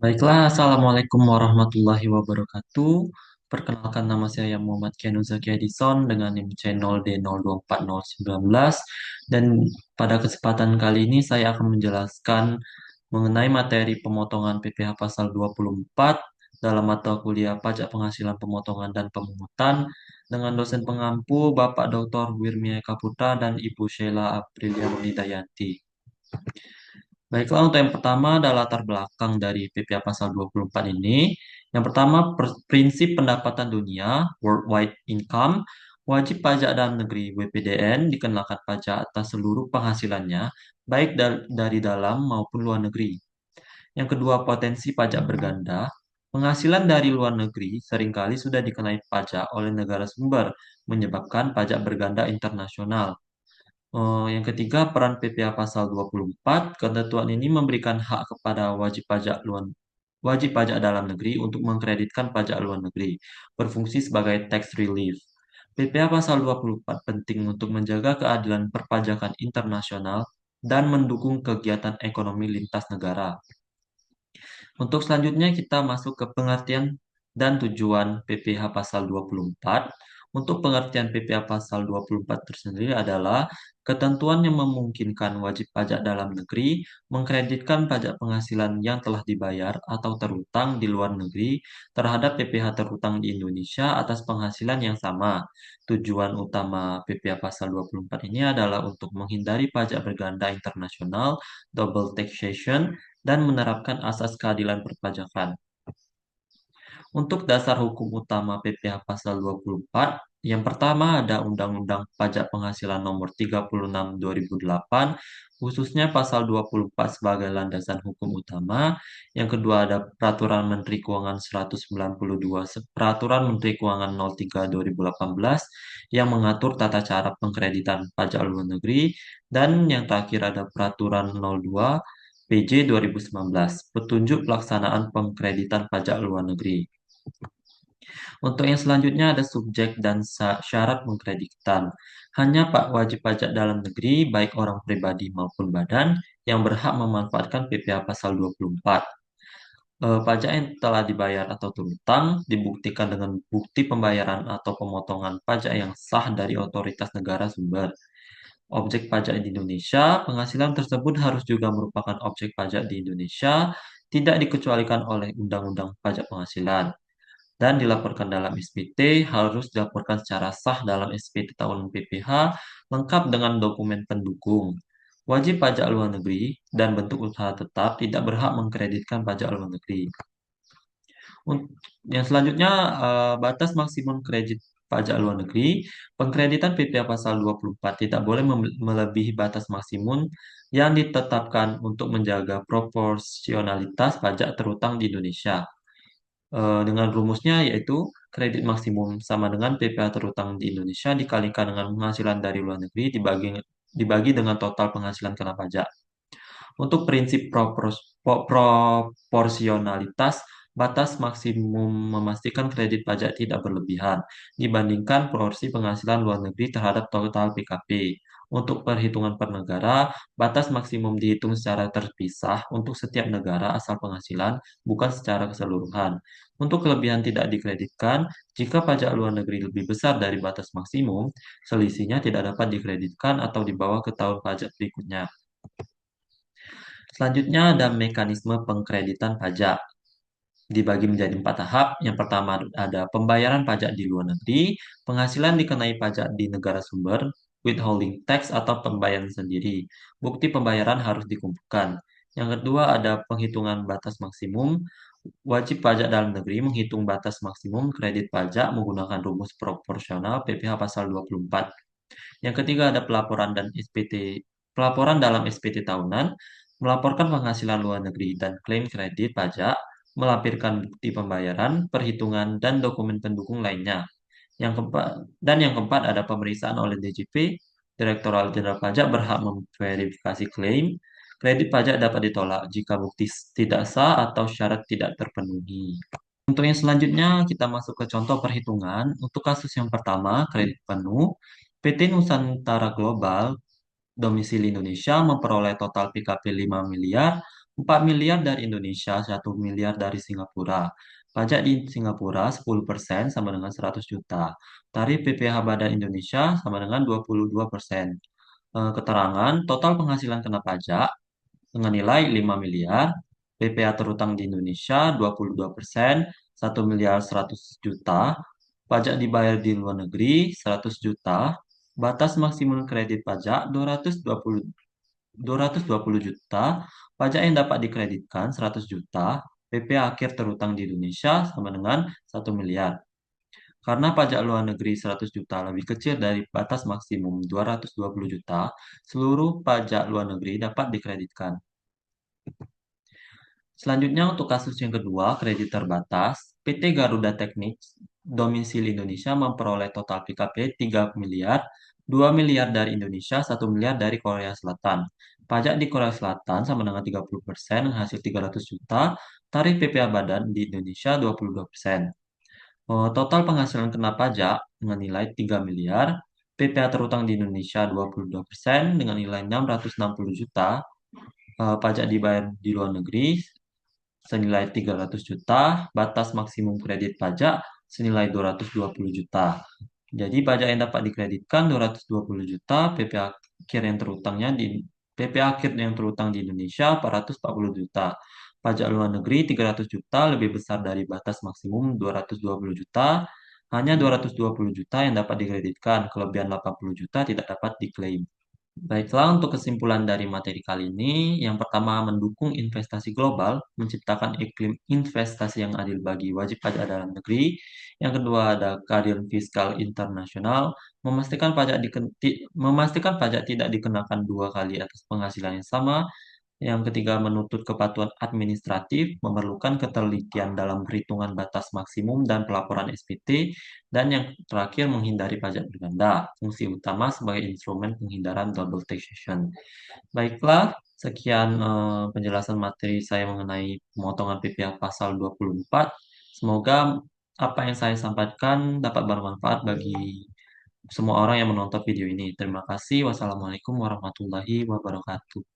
Baiklah, Assalamualaikum warahmatullahi wabarakatuh. Perkenalkan nama saya Muhammad Kianu Zaki Edison dengan NIM channel D024019 dan pada kesempatan kali ini saya akan menjelaskan mengenai materi pemotongan PPh pasal 24 dalam mata kuliah Pajak Penghasilan Pemotongan dan Pemungutan dengan dosen pengampu Bapak Dr. Wirmia Kaputra dan Ibu Sheila Aprilia Dayanti. Baiklah, untuk yang pertama adalah latar belakang dari PPh Pasal 24 ini. Yang pertama, prinsip pendapatan dunia, worldwide income, wajib pajak dalam negeri WPDN dikenakan pajak atas seluruh penghasilannya, baik dari dalam maupun luar negeri. Yang kedua, potensi pajak berganda. Penghasilan dari luar negeri seringkali sudah dikenai pajak oleh negara sumber, menyebabkan pajak berganda internasional. Yang ketiga, peran PPh Pasal 24. Ketentuan ini memberikan hak kepada wajib pajak dalam negeri untuk mengkreditkan pajak luar negeri, berfungsi sebagai tax relief. PPh Pasal 24 penting untuk menjaga keadilan perpajakan internasional dan mendukung kegiatan ekonomi lintas negara. Untuk selanjutnya kita masuk ke pengertian dan tujuan PPh Pasal 24. Untuk pengertian PPh Pasal 24 tersendiri adalah ketentuan yang memungkinkan wajib pajak dalam negeri mengkreditkan pajak penghasilan yang telah dibayar atau terutang di luar negeri terhadap PPh terutang di Indonesia atas penghasilan yang sama. Tujuan utama PPh Pasal 24 ini adalah untuk menghindari pajak berganda internasional, double taxation, dan menerapkan asas keadilan perpajakan. Untuk dasar hukum utama PPh Pasal 24, yang pertama ada Undang-Undang Pajak Penghasilan Nomor 36 2008, khususnya Pasal 24 sebagai landasan hukum utama. Yang kedua ada Peraturan Menteri Keuangan 192, Peraturan Menteri Keuangan 03 2018 yang mengatur tata cara pengkreditan pajak luar negeri. Dan yang terakhir ada Peraturan 02 PJ 2019, Petunjuk Pelaksanaan Pengkreditan Pajak Luar Negeri. Untuk yang selanjutnya ada subjek dan syarat pengkreditan. Hanya Pak wajib pajak dalam negeri, baik orang pribadi maupun badan, yang berhak memanfaatkan PPh Pasal 24. Pajak yang telah dibayar atau terutang dibuktikan dengan bukti pembayaran atau pemotongan pajak yang sah dari otoritas negara sumber. Objek pajak di Indonesia, penghasilan tersebut harus juga merupakan objek pajak di Indonesia, tidak dikecualikan oleh Undang-Undang Pajak Penghasilan dan dilaporkan dalam SPT, harus dilaporkan secara sah dalam SPT tahunan PPh lengkap dengan dokumen pendukung. Wajib pajak luar negeri dan bentuk usaha tetap tidak berhak mengkreditkan pajak luar negeri. Yang selanjutnya, batas maksimum kredit pajak luar negeri. Pengkreditan PPh Pasal 24 tidak boleh melebihi batas maksimum yang ditetapkan untuk menjaga proporsionalitas pajak terutang di Indonesia. Dengan rumusnya yaitu kredit maksimum sama dengan PPh terutang di Indonesia dikalikan dengan penghasilan dari luar negeri dibagi dengan total penghasilan kena pajak. Untuk prinsip proporsionalitas, batas maksimum memastikan kredit pajak tidak berlebihan dibandingkan porsi penghasilan luar negeri terhadap total PKP. Untuk perhitungan per negara, batas maksimum dihitung secara terpisah untuk setiap negara asal penghasilan, bukan secara keseluruhan. Untuk kelebihan tidak dikreditkan, jika pajak luar negeri lebih besar dari batas maksimum, selisihnya tidak dapat dikreditkan atau dibawa ke tahun pajak berikutnya. Selanjutnya ada mekanisme pengkreditan pajak. Dibagi menjadi 4 tahap. Yang pertama ada pembayaran pajak di luar negeri, penghasilan dikenai pajak di negara sumber, withholding tax atau pembayaran sendiri. Bukti pembayaran harus dikumpulkan. Yang kedua ada penghitungan batas maksimum. Wajib pajak dalam negeri menghitung batas maksimum kredit pajak menggunakan rumus proporsional PPh Pasal 24. Yang ketiga ada pelaporan dalam SPT tahunan, melaporkan penghasilan luar negeri dan klaim kredit pajak, melampirkan bukti pembayaran, perhitungan, dan dokumen pendukung lainnya. Yang keempat ada pemeriksaan oleh DJP, Direktorat Jenderal Pajak berhak memverifikasi klaim. Kredit pajak dapat ditolak jika bukti tidak sah atau syarat tidak terpenuhi. Untuk yang selanjutnya, kita masuk ke contoh perhitungan. Untuk kasus yang pertama, kredit penuh, PT Nusantara Global domisili Indonesia memperoleh total PKP 5 miliar, 4 miliar dari Indonesia, 1 miliar dari Singapura. Pajak di Singapura 10% sama dengan 100 juta. Tarif PPh Badan Indonesia sama dengan 22%. Keterangan, total penghasilan kena pajak dengan nilai 5 miliar. PPh terutang di Indonesia 22%, 1 miliar 100 juta. Pajak dibayar di luar negeri 100 juta. Batas maksimum kredit pajak 220 juta, pajak yang dapat dikreditkan 100 juta, PP akhir terutang di Indonesia sama dengan 1 miliar. Karena pajak luar negeri 100 juta lebih kecil dari batas maksimum 220 juta, seluruh pajak luar negeri dapat dikreditkan. Selanjutnya untuk kasus yang kedua, kredit terbatas, PT Garuda Teknik domisili Indonesia memperoleh total PKP 3 miliar, 2 miliar dari Indonesia, 1 miliar dari Korea Selatan. Pajak di Korea Selatan sama dengan 30%, hasil 300 juta, tarif PPh Badan di Indonesia 22%. Total penghasilan kena pajak dengan nilai 3 miliar, PPh terutang di Indonesia 22% dengan nilai 660 juta, pajak dibayar di luar negeri senilai 300 juta, batas maksimum kredit pajak senilai 220 juta. Jadi pajak yang dapat dikreditkan 220 juta, PP akhir yang terutang di Indonesia 440 juta. Pajak luar negeri 300 juta lebih besar dari batas maksimum 220 juta. Hanya 220 juta yang dapat dikreditkan, kelebihan 80 juta tidak dapat diklaim. Baiklah, untuk kesimpulan dari materi kali ini, yang pertama mendukung investasi global, menciptakan iklim investasi yang adil bagi wajib pajak dalam negeri. Yang kedua ada keadilan fiskal internasional, memastikan pajak tidak dikenakan dua kali atas penghasilan yang sama. Yang ketiga, menuntut kepatuhan administratif, memerlukan ketelitian dalam perhitungan batas maksimum dan pelaporan SPT. Dan yang terakhir, menghindari pajak berganda, fungsi utama sebagai instrumen penghindaran double taxation. Baiklah, sekian penjelasan materi saya mengenai pemotongan PPh pasal 24. Semoga apa yang saya sampaikan dapat bermanfaat bagi semua orang yang menonton video ini. Terima kasih. Wassalamualaikum warahmatullahi wabarakatuh.